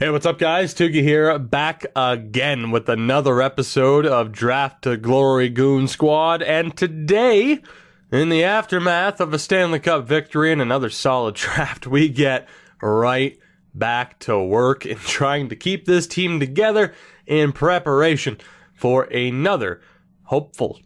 Hey, what's up, guys? Tugi here, back again with another episode of Draft to Glory Goon Squad. And today, in the aftermath of a Stanley Cup victory and another solid draft, we get right back to work in trying to keep this team together in preparation for another hopeful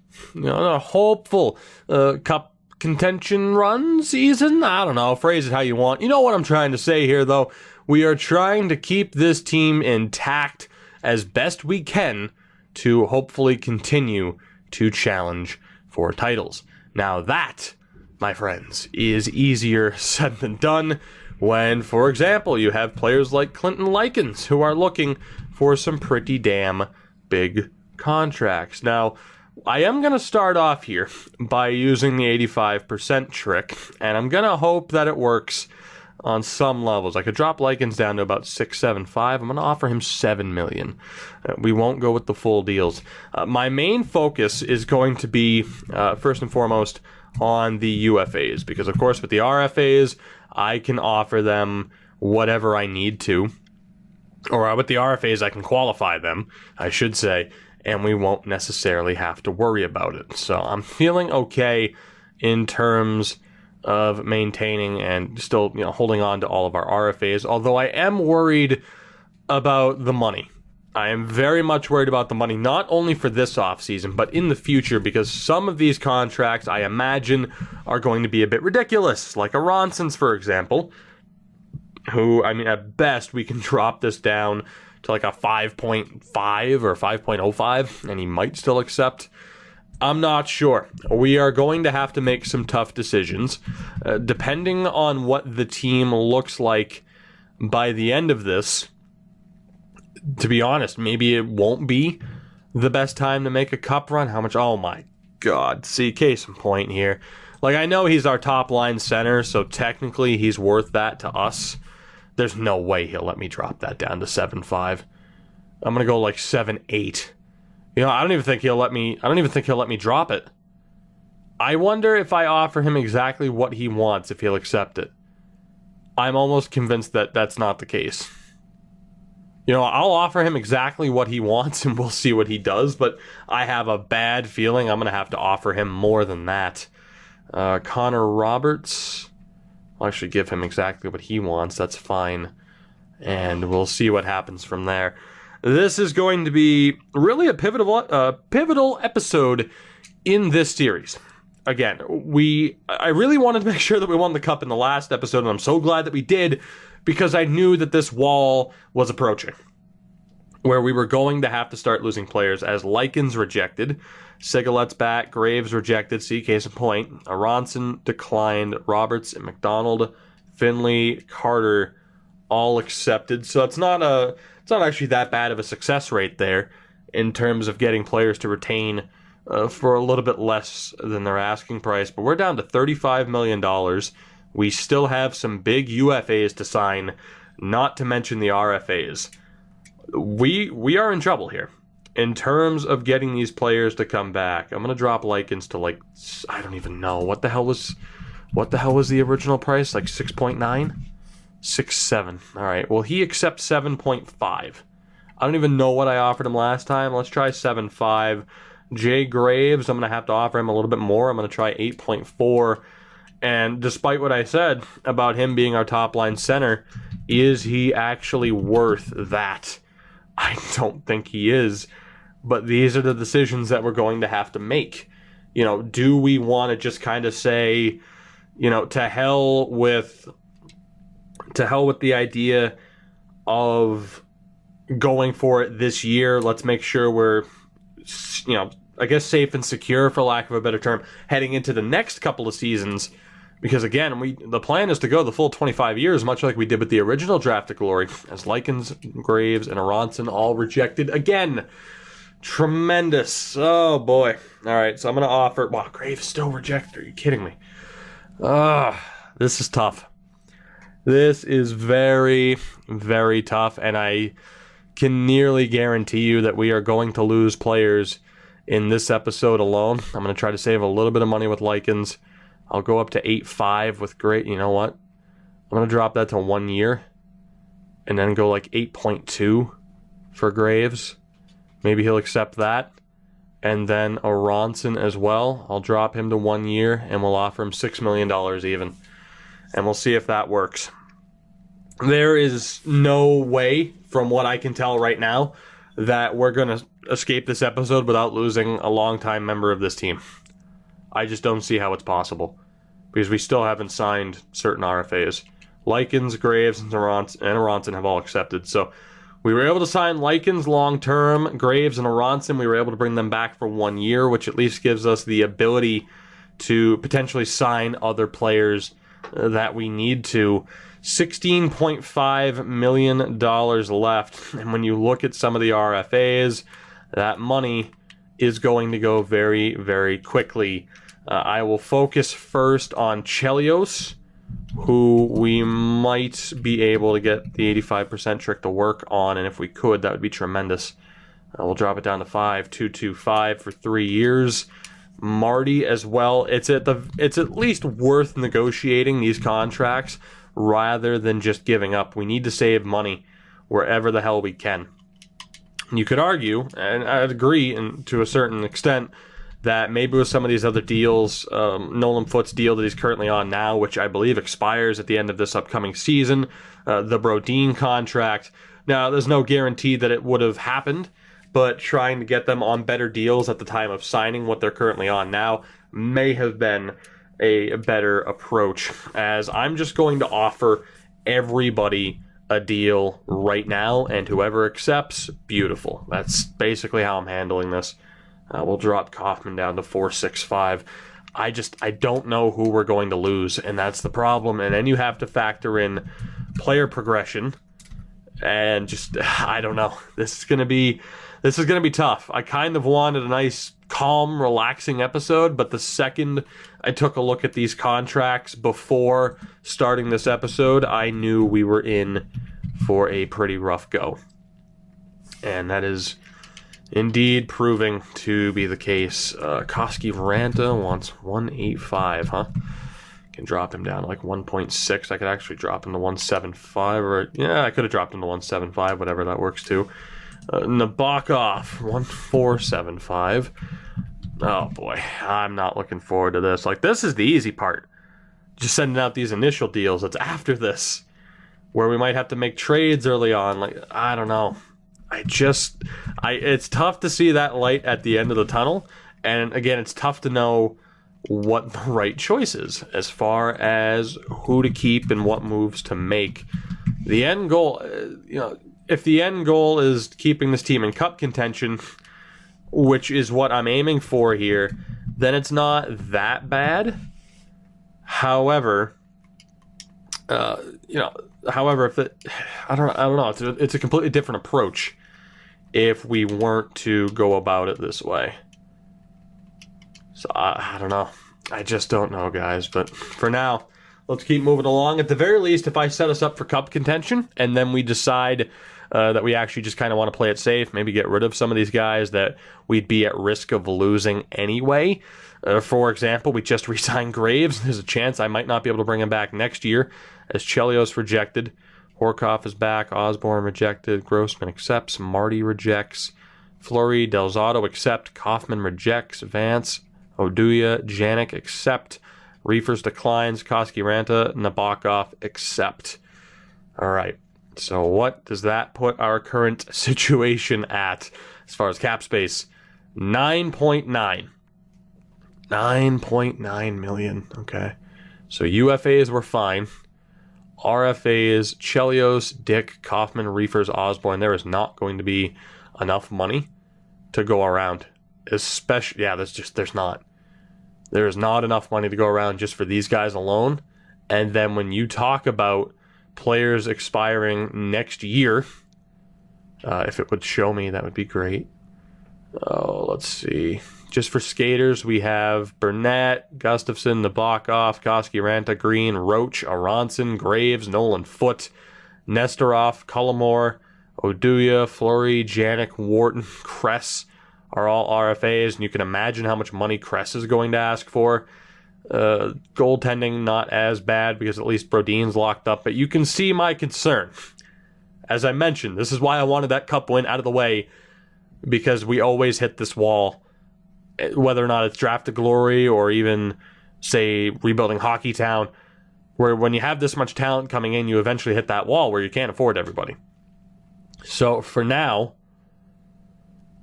Cup contention run season. I don't know, phrase it how you want. You know what I'm trying to say here, though. We are trying to keep this team intact as best we can to hopefully continue to challenge for titles. Now that, my friends, is easier said than done when, for example, you have players like Clinton Likens who are looking for some pretty damn big contracts. Now, I am going to start off here by using the 85% trick, and I'm going to hope that it works on some levels. I could drop Likens down to about 6.75. I'm going to offer him $7 million. We won't go with the full deals. My main focus is going to be, first and foremost, on the UFAs, because, of course, with the RFAs, I can offer them whatever I need to. Or with the RFAs, I can qualify them, I should say, and we won't necessarily have to worry about it. So I'm feeling okay in terms of maintaining and still, holding on to all of our RFAs, although I am worried about the money. I am very much worried about the money, not only for this offseason, but in the future, because some of these contracts, I imagine, are going to be a bit ridiculous, like Aronson's, for example, who, at best, we can drop this down to like a 5.5 or 5.05, and he might still accept. I'm not sure. We are going to have to make some tough decisions. Depending on what the team looks like by the end of this, to be honest, maybe it won't be the best time to make a cup run. How much? Oh my God. See, case in point here. Like, I know he's our top line center, so technically he's worth that to us. There's no way he'll let me drop that down to 7.5. I'm going to go like 7.8. I don't even think he'll let me drop it. I wonder if I offer him exactly what he wants, if he'll accept it. I'm almost convinced that that's not the case. I'll offer him exactly what he wants and we'll see what he does, but I have a bad feeling I'm going to have to offer him more than that. Connor Roberts, I'll actually give him exactly what he wants. That's fine. And we'll see what happens from there. This is going to be really a pivotal episode in this series. Again, I really wanted to make sure that we won the cup in the last episode, and I'm so glad that we did, because I knew that this wall was approaching, where we were going to have to start losing players, as Likens rejected, Sigalet's back, Graves rejected, see, case in point, Aronson declined, Roberts and McDonald, Finley, Carter, all accepted. So it's not actually that bad of a success rate there in terms of getting players to retain for a little bit less than their asking price. But we're down to $35 million. We still have some big UFAs to sign, not to mention the RFAs. We are in trouble here in terms of getting these players to come back. I'm going to drop Likens to I don't even know. What the hell was the original price? Like 6.9? 6.7. All right. Well, he accepts 7.5. I don't even know what I offered him last time. Let's try 7.5. Jay Graves, I'm going to have to offer him a little bit more. I'm going to try 8.4. And despite what I said about him being our top line center, is he actually worth that? I don't think he is. But these are the decisions that we're going to have to make. Do we want to just kind of say, to hell with the idea of going for it this year. Let's make sure we're, I guess safe and secure, for lack of a better term, heading into the next couple of seasons. Because again, the plan is to go the full 25 years, much like we did with the original Draft to Glory, as Likens, Graves, and Aronson all rejected again. Tremendous. Oh boy. All right, so I'm going to offer. Wow, Graves still rejected. Are you kidding me? This is tough. This is very, very tough, and I can nearly guarantee you that we are going to lose players in this episode alone. I'm going to try to save a little bit of money with Likens. I'll go up to 8.5 with Great. You know what? I'm going to drop that to 1 year. and then go like 8.2 for Graves. Maybe he'll accept that. And then Aronson as well. I'll drop him to 1 year, and we'll offer him $6 million even. And we'll see if that works. There is no way, from what I can tell right now, that we're going to escape this episode without losing a longtime member of this team. I just don't see how it's possible, because we still haven't signed certain RFAs. Likens, Graves, and Aronson have all accepted. So we were able to sign Likens long-term. Graves and Aronson, we were able to bring them back for 1 year, which at least gives us the ability to potentially sign other players that we need to. $16.5 million left. And when you look at some of the RFAs, that money is going to go very, very quickly. I will focus first on Chelios, who we might be able to get the 85% trick to work on, and if we could, that would be tremendous. We'll drop it down to 5.225 for 3 years. Marty as well. It's at least worth negotiating these contracts rather than just giving up. We need to save money wherever the hell we can. You could argue, and I'd agree to a certain extent, that maybe with some of these other deals, Nolan Foote's deal that he's currently on now, which I believe expires at the end of this upcoming season, the Brodin contract. Now, there's no guarantee that it would have happened, but trying to get them on better deals at the time of signing what they're currently on now may have been a better approach, as I'm just going to offer everybody a deal right now, and whoever accepts, beautiful. That's basically how I'm handling this. We'll drop Kaufman down to 4.65. I don't know who we're going to lose, and that's the problem. And then you have to factor in player progression, and just I don't know. This is gonna be tough. I kind of wanted a nice, calm, relaxing episode, but the second I took a look at these contracts before starting this episode, I knew we were in for a pretty rough go, and that is indeed proving to be the case. Koski Ranta wants 1.85, huh? Can drop him down to like 1.6. I could actually drop him to 1.75, or yeah, I could have dropped him to 1.75, whatever that works too. Nabokov 1.475. Oh boy, I'm not looking forward to this. Like, this is the easy part. Just sending out these initial deals. It's after this where we might have to make trades early on. Like, I don't know. It's tough to see that light at the end of the tunnel, and again, it's tough to know what the right choice is as far as who to keep and what moves to make. The end goal, if the end goal is keeping this team in cup contention, which is what I'm aiming for here, then it's not that bad. However, if I don't know, it's a completely different approach if we weren't to go about it this way. So I don't know. I just don't know, guys. But for now, let's keep moving along. At the very least, if I set us up for cup contention and then we decide that we actually just kind of want to play it safe, maybe get rid of some of these guys that we'd be at risk of losing anyway. For example, we just re-signed Graves. There's a chance I might not be able to bring him back next year, as Chelios rejected. Horkoff is back. Osborne rejected. Grossman accepts. Marty rejects. Fleury, Delzato accept. Kaufman rejects. Vance, Oduya, Janik accept. Reefers declines. Koski Ranta, Nabokov accept. All right. So what does that put our current situation at as far as cap space? 9.9. 9.9 million. Okay. So UFAs were fine. RFAs, Chelios, Dick, Kaufman, Reefers, Osborne. There is not going to be enough money to go around. Especially, there's not. There is not enough money to go around just for these guys alone. And then when you talk about players expiring next year, if it would show me, that would be great. Oh, let's see. Just for skaters, we have Burnett, Gustafson, Nabokov, Koski Ranta, Green, Roach, Aronson, Graves, Nolan Foote, Nestorov, Cullimore, Oduya, Fleury, Janik, Wharton, Kress are all RFAs, and you can imagine how much money Kress is going to ask for. Goaltending, not as bad because at least Brodin's locked up, but you can see my concern As I mentioned, this is why I wanted that cup win out of the way, because we always hit this wall, whether or not it's Draft to Glory or even, say, rebuilding Hockey Town, where when you have this much talent coming in, you eventually hit that wall where you can't afford everybody. So for now,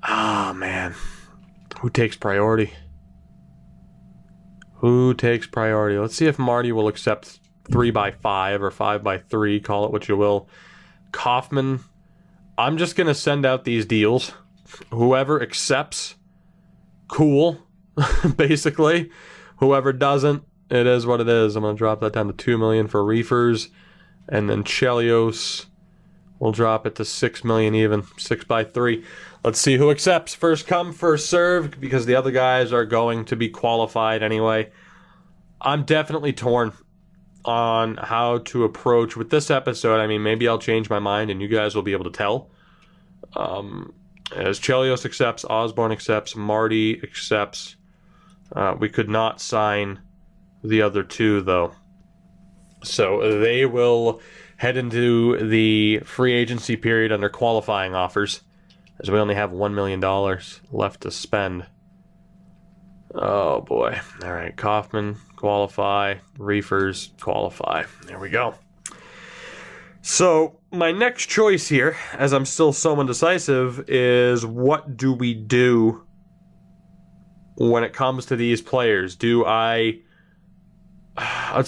man, who takes priority? Who takes priority? Let's see if Marty will accept 3x5 or 5x3, call it what you will. Kaufman, I'm just going to send out these deals. Whoever accepts, cool, basically. Whoever doesn't, it is what it is. I'm going to drop that down to $2 million for Reefers. And then Chelios, we'll drop it to $6 million even, 6x3. Let's see who accepts. First come, first served, because the other guys are going to be qualified anyway. I'm definitely torn on how to approach with this episode. I mean, maybe I'll change my mind and you guys will be able to tell. As Chelios accepts, Osborne accepts, Marty accepts. We could not sign the other two, though. So they will head into the free agency period under qualifying offers, as we only have $1 million left to spend. Oh, boy. All right, Kaufman, qualify. Reefers, qualify. There we go. So my next choice here, as I'm still so indecisive, is what do we do when it comes to these players? Let's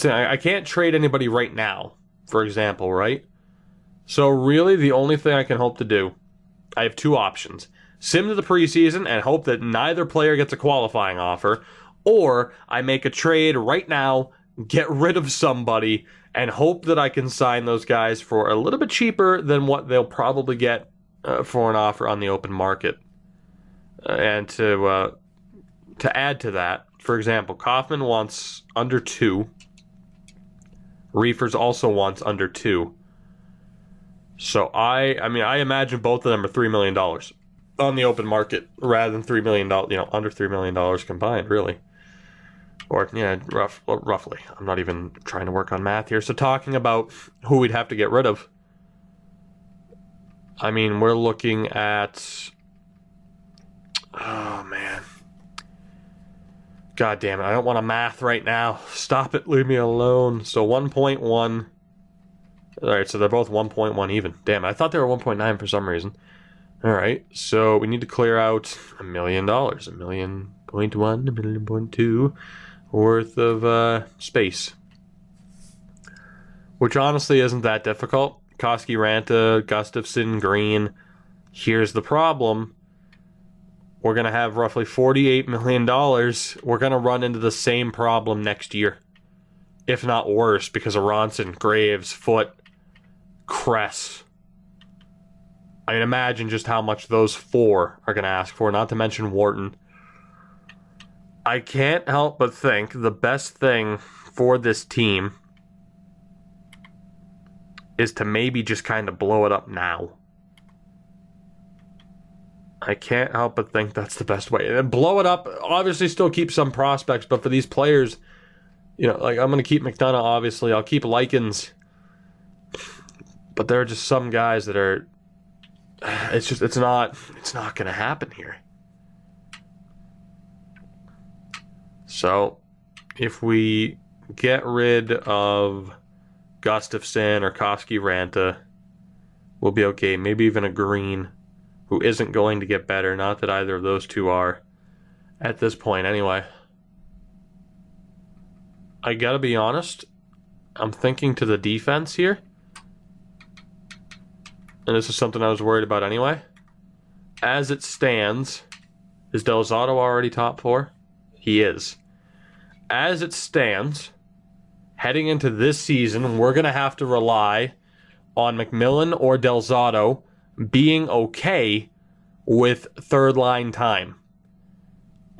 say I can't trade anybody right now, for example, right? So really the only thing I can hope to do, I have two options. Sim to the preseason and hope that neither player gets a qualifying offer, or I make a trade right now, get rid of somebody, and hope that I can sign those guys for a little bit cheaper than what they'll probably get for an offer on the open market. And to add to that, for example, Kaufman wants under 2. Reefers also wants under 2. So I imagine both of them are $3 million on the open market rather than $3 million, under $3 million combined, really. Or, roughly. I'm not even trying to work on math here. So talking about who we'd have to get rid of, I mean, we're looking at, oh, man. God damn it, I don't want to math right now. Stop it, leave me alone. So 1.1. Alright, so they're both 1.1 even. Damn it, I thought they were 1.9 for some reason. Alright, so we need to clear out $1 million. $1.1 million, $1.2 million worth of space. Which honestly isn't that difficult. Koski, Ranta, Gustafson, Green. Here's the problem. We're going to have roughly $48 million. We're going to run into the same problem next year, if not worse, because of Ronson, Graves, Foote, Kress. I mean, imagine just how much those 4 are going to ask for, not to mention Wharton. I can't help but think the best thing for this team is to maybe just kind of blow it up now. I can't help but think that's the best way. And blow it up, obviously still keep some prospects, but for these players, like I'm going to keep McDonough, obviously. I'll keep Likens. But there are just some guys that are, it's not going to happen here. So, if we get rid of Gustafson or Koski, Ranta, we'll be okay. Maybe even a Green, who isn't going to get better. Not that either of those two are at this point anyway. I gotta be honest, I'm thinking to the defense here. And this is something I was worried about anyway. As it stands, is Delzato already top 4? He is. As it stands, heading into this season, we're going to have to rely on McMillan or Delzato being okay with third line time.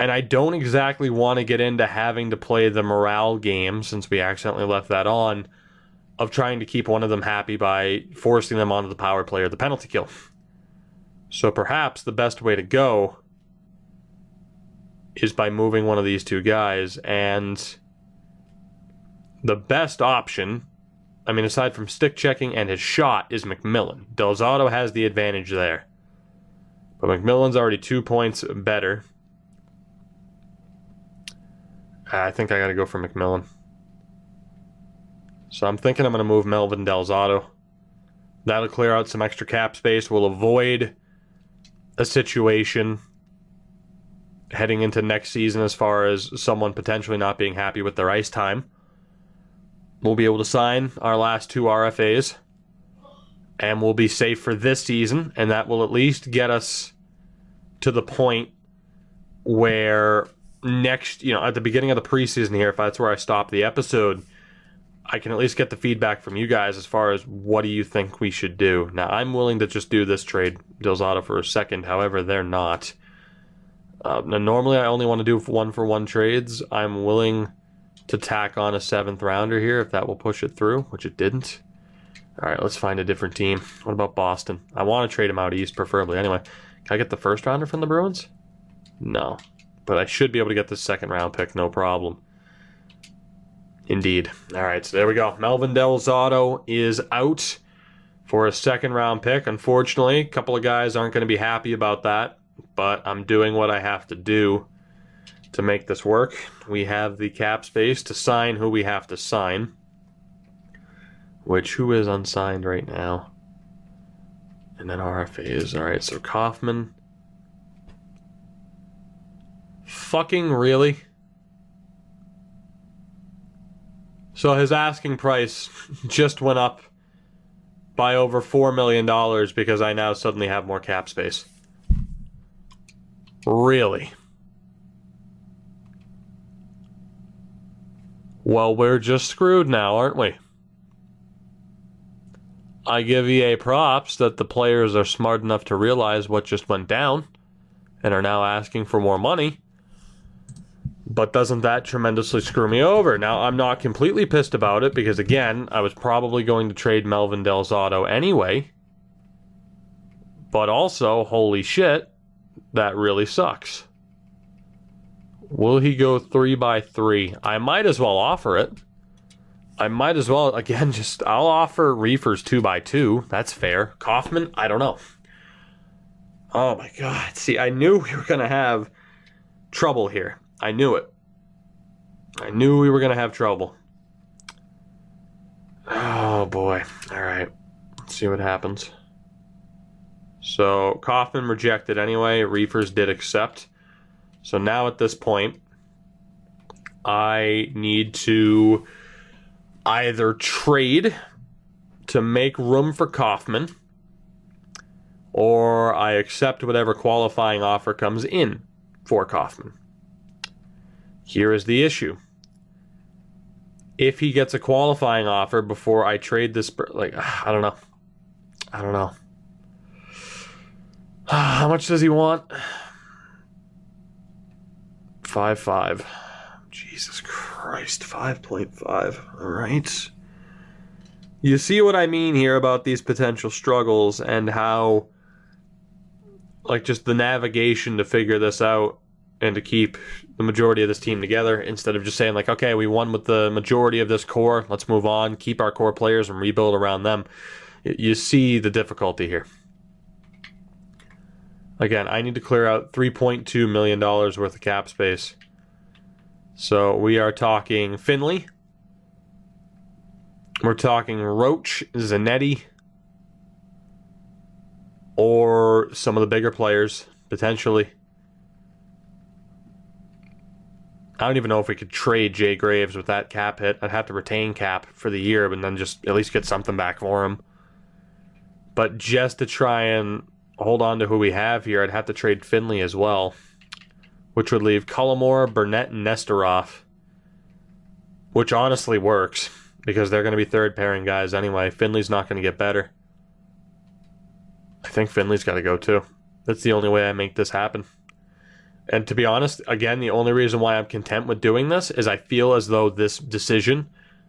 And I don't exactly want to get into having to play the morale game, since we accidentally left that on, of trying to keep one of them happy by forcing them onto the power play or the penalty kill. So perhaps the best way to go is by moving one of these two guys, and the best option I mean, aside from stick checking and his shot, is McMillan. Del Zotto has the advantage there. But McMillan's already 2 points better. I think I got to go for McMillan. So I'm thinking I'm going to move Melvin Del Zotto. That'll clear out some extra cap space. We'll avoid a situation heading into next season as far as someone potentially not being happy with their ice time. We'll be able to sign our last 2 RFAs, and we'll be safe for this season, and that will at least get us to the point where next, at the beginning of the preseason here, if that's where I stop the episode, I can at least get the feedback from you guys as far as what do you think we should do. Now, I'm willing to just do this trade, Del Zotto, for a second. However, they're not. Now, normally, I only want to do 1-for-1 trades. I'm willing to tack on a 7th rounder here if that will push it through, which it didn't. All right, let's find a different team. What about Boston? I want to trade him out east, preferably. Anyway, can I get the 1st rounder from the Bruins? No. But I should be able to get the 2nd round pick, no problem. Indeed. All right, so there we go. Melvin Del Zotto is out for a 2nd round pick. Unfortunately, a couple of guys aren't going to be happy about that, but I'm doing what I have to do to make this work. We have the cap space to sign who we have to sign, who is unsigned right now. And then RFAs. All right, so Kaufman. Fucking really? So his asking price just went up by over $4 million because I now suddenly have more cap space. Really? Well, we're just screwed now, aren't we? I give EA props that the players are smart enough to realize what just went down and are now asking for more money. But doesn't that tremendously screw me over? Now, I'm not completely pissed about it because, again, I was probably going to trade Melvin Del Zotto anyway. But also, holy shit, that really sucks. Will he go 3x3? I might as well offer it. I might as well, again, I'll offer Reefers 2x2. That's fair. Kaufman, I don't know. Oh my God. See, I knew we were going to have trouble here. I knew it. I knew we were going to have trouble. Oh, boy. All right. Let's see what happens. So, Kaufman rejected anyway. Reefers did accept. So now at this point, I need to either trade to make room for Kaufman, or I accept whatever qualifying offer comes in for Kaufman. Here is the issue. If he gets a qualifying offer before I trade this, I don't know. How much does he want? 5.5. Jesus Christ, 5.5. All right. You see what I mean here about these potential struggles and how, just the navigation to figure this out and to keep the majority of this team together instead of just saying, okay, we won with the majority of this core. Let's move on, keep our core players and rebuild around them. You see the difficulty here. Again, I need to clear out $3.2 million worth of cap space. So we are talking Finley. We're talking Roach, Zanetti, or some of the bigger players, potentially. I don't even know if we could trade Jay Graves with that cap hit. I'd have to retain cap for the year, but then just at least get something back for him. But just to try and hold on to who we have here, I'd have to trade Finley as well, which would leave Cullimore, Burnett, and Nestorov, which honestly works because they're going to be third pairing guys anyway. Finley's not going to get better. I think Finley's got to go too. That's the only way I make this happen. And to be honest, again, the only reason why I'm content with doing this is I feel as though this decision,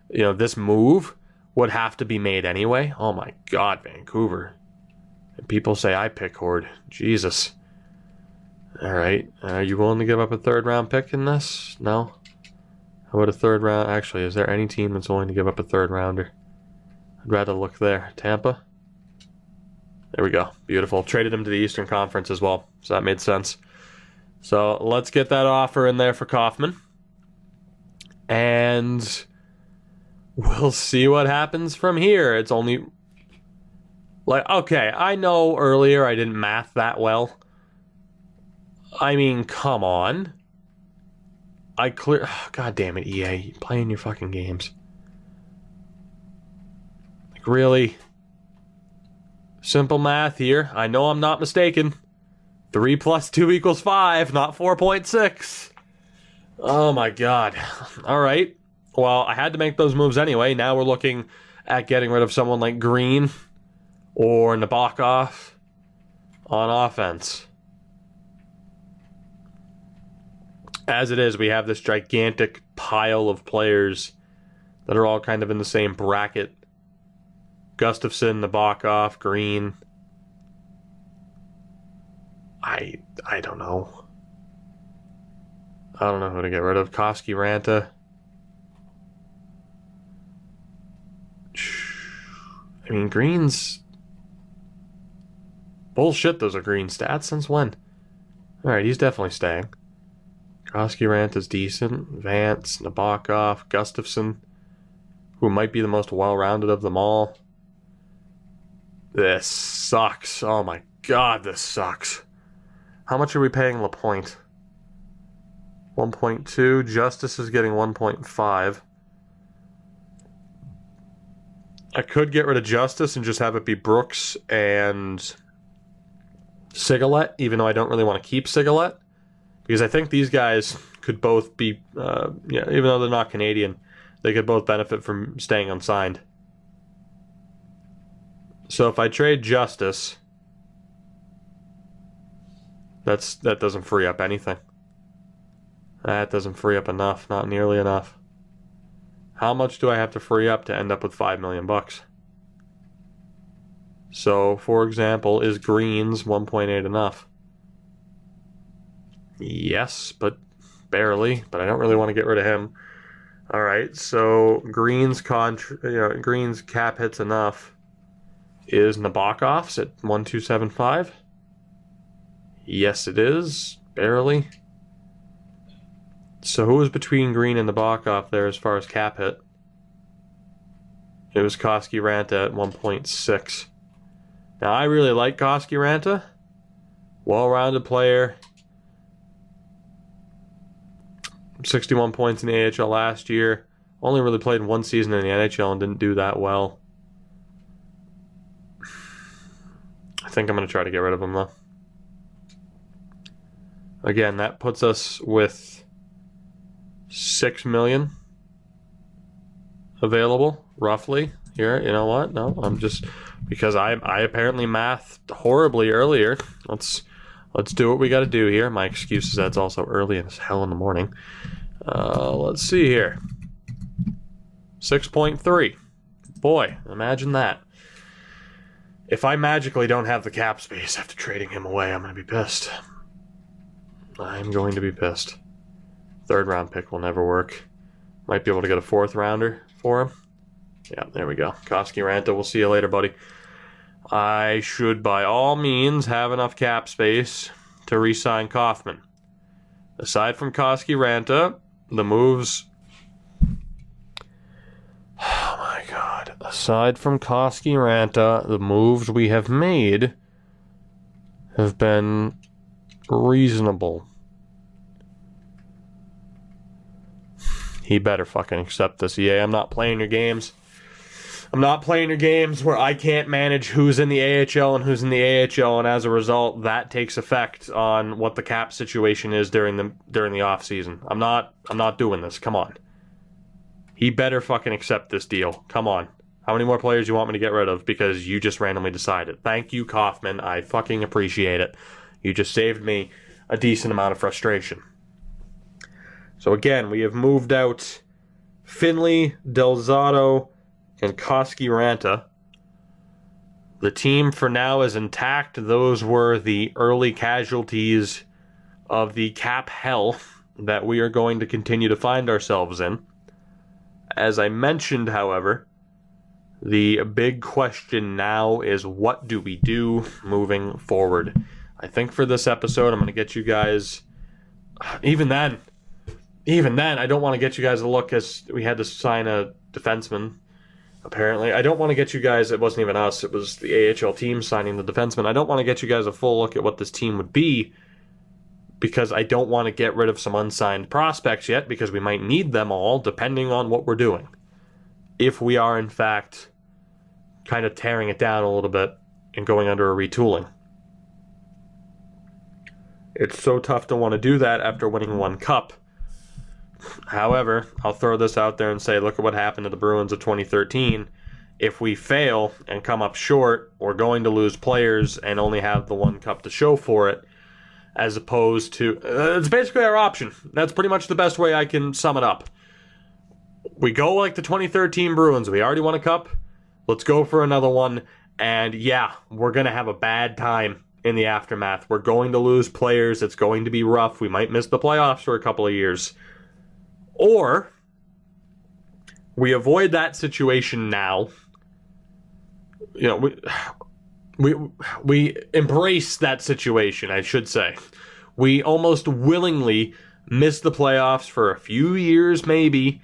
this move would have to be made anyway. Oh my God, Vancouver. And people say I pick Horde. Jesus. All right. Are you willing to give up a 3rd round pick in this? No? How about a 3rd round? Actually, is there any team that's willing to give up a 3rd rounder? I'd rather look there. Tampa. There we go. Beautiful. Traded him to the Eastern Conference as well, so that made sense. So let's get that offer in there for Kaufman. And we'll see what happens from here. It's only... okay, I know earlier I didn't math that I mean, come on. God damn it, EA. Playing your fucking games. Really? Simple math here. I know I'm not mistaken. 3 + 2 = 5, not 4.6. Oh my god. Alright. Well, I had to make those moves anyway. Now we're looking at getting rid of someone like Green or Nabokov on offense. As it is, we have this gigantic pile of players that are all kind of in the same bracket. Gustafsson, Nabokov, Green. I don't know. I don't know who to get rid of. Koski, Ranta. I mean, Green's... bullshit, those are Green stats. Since when? Alright, he's definitely staying. Koski, Ranta's decent. Vance, Nabokov, Gustafsson, who might be the most well-rounded of them all. This sucks. Oh my god, this sucks. How much are we paying LaPointe? 1.2. Justice is getting 1.5. I could get rid of Justice and just have it be Brooks and Sigalet, even though I don't really want to keep Sigalet. Because I think these guys could both be, even though they're not Canadian, they could both benefit from staying unsigned. So if I trade Justice, that doesn't free up anything. That doesn't free up enough, not nearly enough. How much do I have to free up to end up with $5 million? So, for example, is Green's 1.8 enough? Yes, but barely. But I don't really want to get rid of him. All right, so Green's Green's cap hits enough. Is Nabokov's at 1.275? Yes, it is. Barely. So who was between Green and Nabokov there as far as cap hit? It was Koski Ranta at 1.6. Now, I really like Koski Ranta. Well-rounded player. 61 points in the AHL last year. Only really played one season in the NHL and didn't do that well. I think I'm going to try to get rid of him, though. Again, that puts us with $6 million available, roughly. Here, you know what? No, I'm just... because I apparently mathed horribly earlier. Let's do what we got to do here. My excuse is that it's also early as hell in the morning. Let's see here. 6.3. Boy, imagine that. If I magically don't have the cap space after trading him away, I'm going to be pissed. I'm going to be pissed. 3rd round pick will never work. Might be able to get a 4th rounder for him. Yeah, there we go. Koski Ranta, we'll see you later, buddy. I should, by all means, have enough cap space to re-sign Kaufman. Aside from Koski Ranta, the moves... oh my god. Aside from Koski Ranta, the moves we have made have been reasonable. He better fucking accept this, EA. I'm not playing your games. I'm not playing your games where I can't manage who's in the AHL and who's in the AHL, and as a result, that takes effect on what the cap situation is during the off season. I'm not doing this. Come on. He better fucking accept this deal. Come on. How many more players do you want me to get rid of because you just randomly decided? Thank you, Kaufman. I fucking appreciate it. You just saved me a decent amount of frustration. So again, we have moved out Finley, Delzato, and Koski Ranta. The team for now is intact. Those were the early casualties of the cap hell that we are going to continue to find ourselves in. As I mentioned, however, The big question now is, what do we do moving forward? I think for this episode, I'm going to get you guys... Even then, I don't want to get you guys a look, as we had to sign a defenseman, apparently. I don't want to get you guys... It wasn't even us. It was the AHL team signing the defenseman. I don't want to get you guys a full look at what this team would be, because I don't want to get rid of some unsigned prospects yet, because we might need them all, depending on what we're doing. If we are, in fact, kind of tearing it down a little bit and going under a retooling. It's so tough to want to do that after winning one cup. However, I'll throw this out there and say, look at what happened to the Bruins of 2013. If we fail and come up short, we're going to lose players and only have the one cup to show for it, as opposed to... it's basically our option. That's pretty much the best way I can sum it up. We go like the 2013 Bruins. We already won a cup. Let's go for another one. And yeah, we're going to have a bad time in the aftermath. We're going to lose players. It's going to be rough. We might miss the playoffs for a couple of years. Or we avoid that situation now. You know, we embrace that situation, I should say. We almost willingly miss the playoffs for a few years, maybe,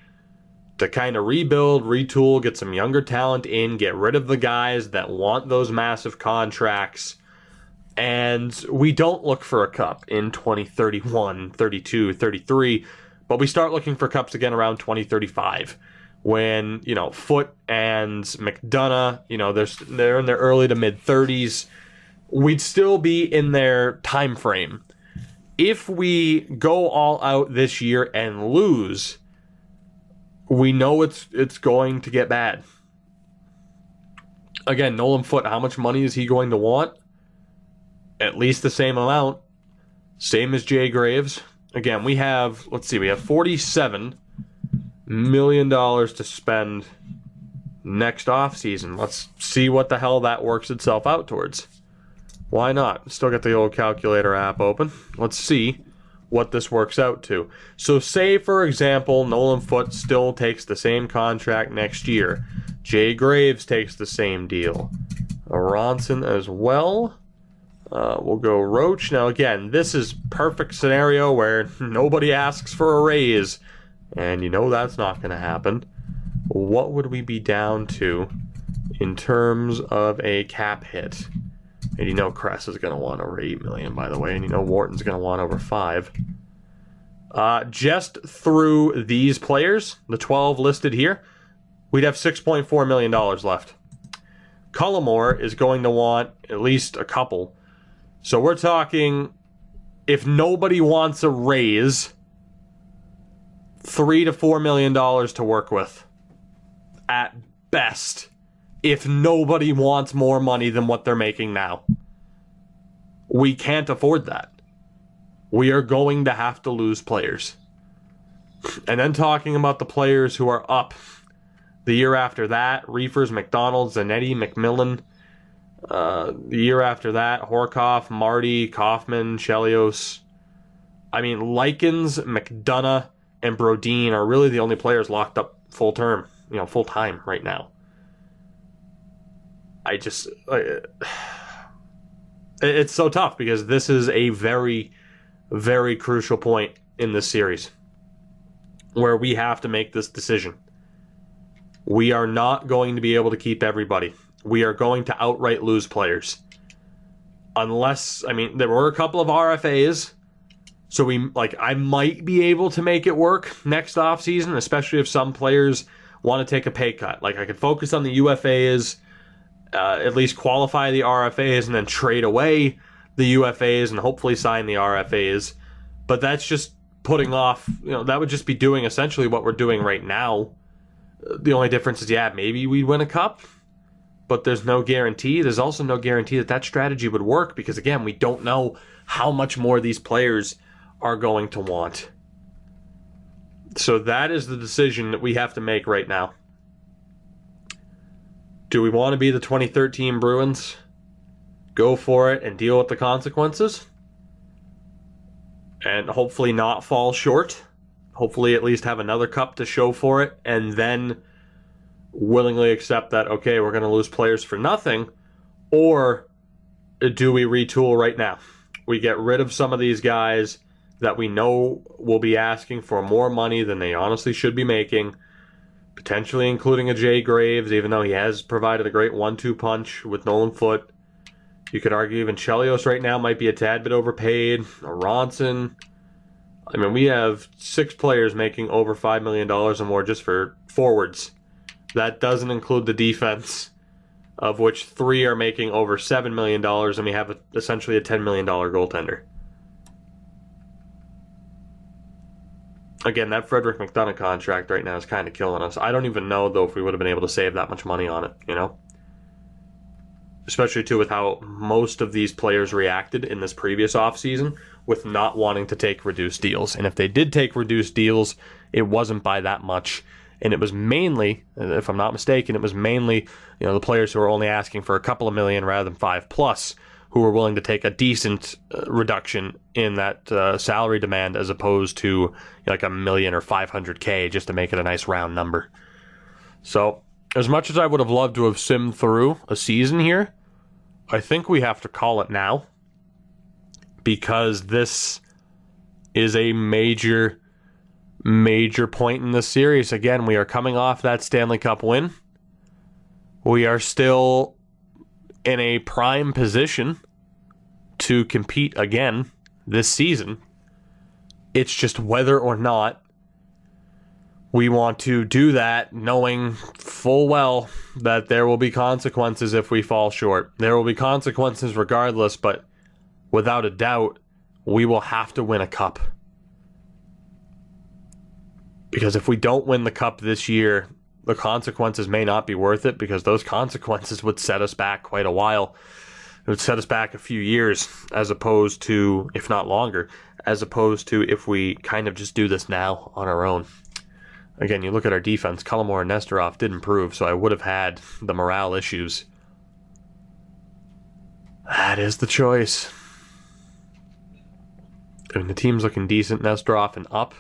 to kind of rebuild, retool, get some younger talent in, get rid of the guys that want those massive contracts, and we don't look for a cup in 2031, 32, 33, but we start looking for cups again around 2035, when, you know, Foote and McDonough, you know, they're in their early to mid-30s. We'd still be in their time frame. If we go all out this year and lose, we know it's going to get bad. Again, Nolan Foote, how much money is he going to want? At least the same amount. Same as Jay Graves. Again, we have $47 million to spend next offseason. Let's see what the hell that works itself out towards. Why not? Still got the old calculator app open. Let's see what this works out to. So say, for example, Nolan Foote still takes the same contract next year. Jay Graves takes the same deal. Ronson as well. We'll go Roach. Now again, this is perfect scenario where nobody asks for a raise. And you know that's not going to happen. What would we be down to in terms of a cap hit? And you know Kress is going to want over $8 million, by the way. And you know Wharton's going to want over $5 million. Just through these players, the 12 listed here, we'd have $6.4 million left. Cullimore is going to want at least a couple. So we're talking, if nobody wants a raise, $3 to $4 million to work with. At best. If nobody wants more money than what they're making now. We can't afford that. We are going to have to lose players. And then talking about the players who are up the year after that, Reefers, McDonald, Zanetti, McMillan. The year after that, Horkoff, Marty, Kaufman, Chelios. I mean, Likens, McDonough, and Brodin are really the only players locked up full time right now. It's so tough because this is a very, very crucial point in this series where we have to make this decision. We are not going to be able to keep everybody. We are going to outright lose players. Unless, there were a couple of RFAs, so I might be able to make it work next offseason, especially if some players want to take a pay cut. I could focus on the UFAs, at least qualify the RFAs, and then trade away the UFAs and hopefully sign the RFAs. But that's just putting off, that would just be doing essentially what we're doing right now. The only difference is, maybe we win a cup, but there's no guarantee. There's also no guarantee that strategy would work because, again, we don't know how much more these players are going to want. So that is the decision that we have to make right now. Do we want to be the 2013 Bruins? Go for it and deal with the consequences? And hopefully not fall short. Hopefully at least have another cup to show for it. And then willingly accept that, okay, we're going to lose players for nothing, or do we retool right now? We get rid of some of these guys that we know will be asking for more money than they honestly should be making, potentially including a Jay Graves, even though he has provided a great 1-2 punch with Nolan Foote. You could argue even Chelios right now might be a tad bit overpaid. Ronson. I mean, we have 6 players making over $5 million or more just for forwards. That doesn't include the defense, of which 3 are making over $7 million, and we have essentially a $10 million goaltender. Again, that Frederick McDonough contract right now is kind of killing us. I don't even know, though, if we would have been able to save that much money on it, you know? Especially, too, with how most of these players reacted in this previous offseason with not wanting to take reduced deals. And if they did take reduced deals, it wasn't by that much. And it was mainly, if I'm not mistaken, it was mainly, you know, the players who were only asking for a couple of million rather than 5+ who were willing to take a decent reduction in that salary demand, as opposed to, you know, like $1 million or $500K just to make it a nice round number. So, as much as I would have loved to have simmed through a season here, I think we have to call it now, because this is a major point in this series. Again, we are coming off that Stanley Cup win. We are still in a prime position to compete again this season. It's just whether or not we want to do that, knowing full well that there will be consequences if we fall short. There will be consequences regardless, but without a doubt, we will have to win a cup. Because if we don't win the cup this year, the consequences may not be worth it, because those consequences would set us back quite a while. It would set us back a few years, as opposed to, if not longer, as opposed to if we kind of just do this now on our own. Again, you look at our defense, Cullimore and Nesterov did improve, so I would have had the morale issues. That is the choice. I mean, the team's looking decent, Nesterov and up.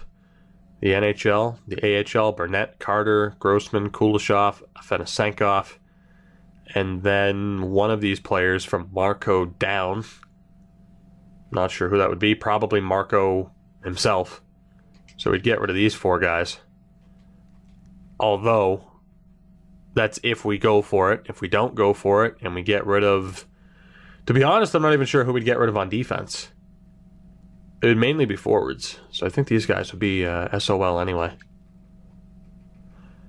The NHL, the AHL, Burnett, Carter, Grossman, Kuleshov, Afanasenkov, and then one of these players from Marco down. Not sure who that would be. Probably Marco himself. So we'd get rid of these 4 guys. Although, that's if we go for it. If we don't go for it and we get rid of... To be honest, I'm not even sure who we'd get rid of on defense. It would mainly be forwards. So I think these guys would be SOL anyway.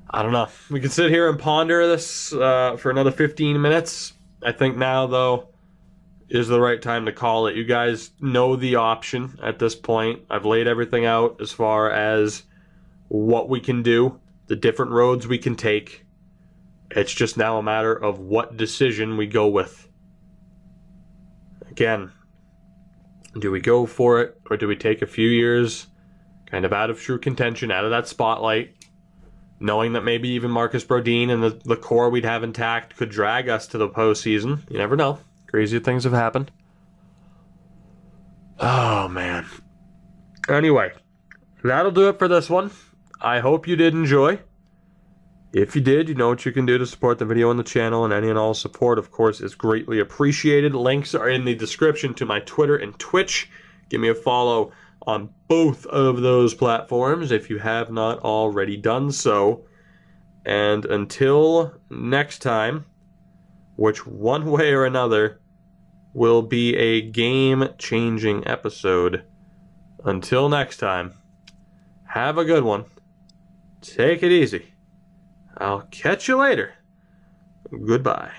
I don't know. We could sit here and ponder this for another 15 minutes. I think now, though, is the right time to call it. You guys know the option at this point. I've laid everything out as far as what we can do, the different roads we can take. It's just now a matter of what decision we go with. Again, do we go for it, or do we take a few years kind of out of true contention, out of that spotlight, knowing that maybe even Marcus Brodin and the core we'd have intact could drag us to the postseason? You never know. Crazy things have happened. Oh, man. Anyway, that'll do it for this one. I hope you did enjoy. If you did, you know what you can do to support the video and the channel, and any and all support, of course, is greatly appreciated. Links are in the description to my Twitter and Twitch. Give me a follow on both of those platforms if you have not already done so. And until next time, which one way or another will be a game-changing episode. Until next time, have a good one. Take it easy. I'll catch you later. Goodbye.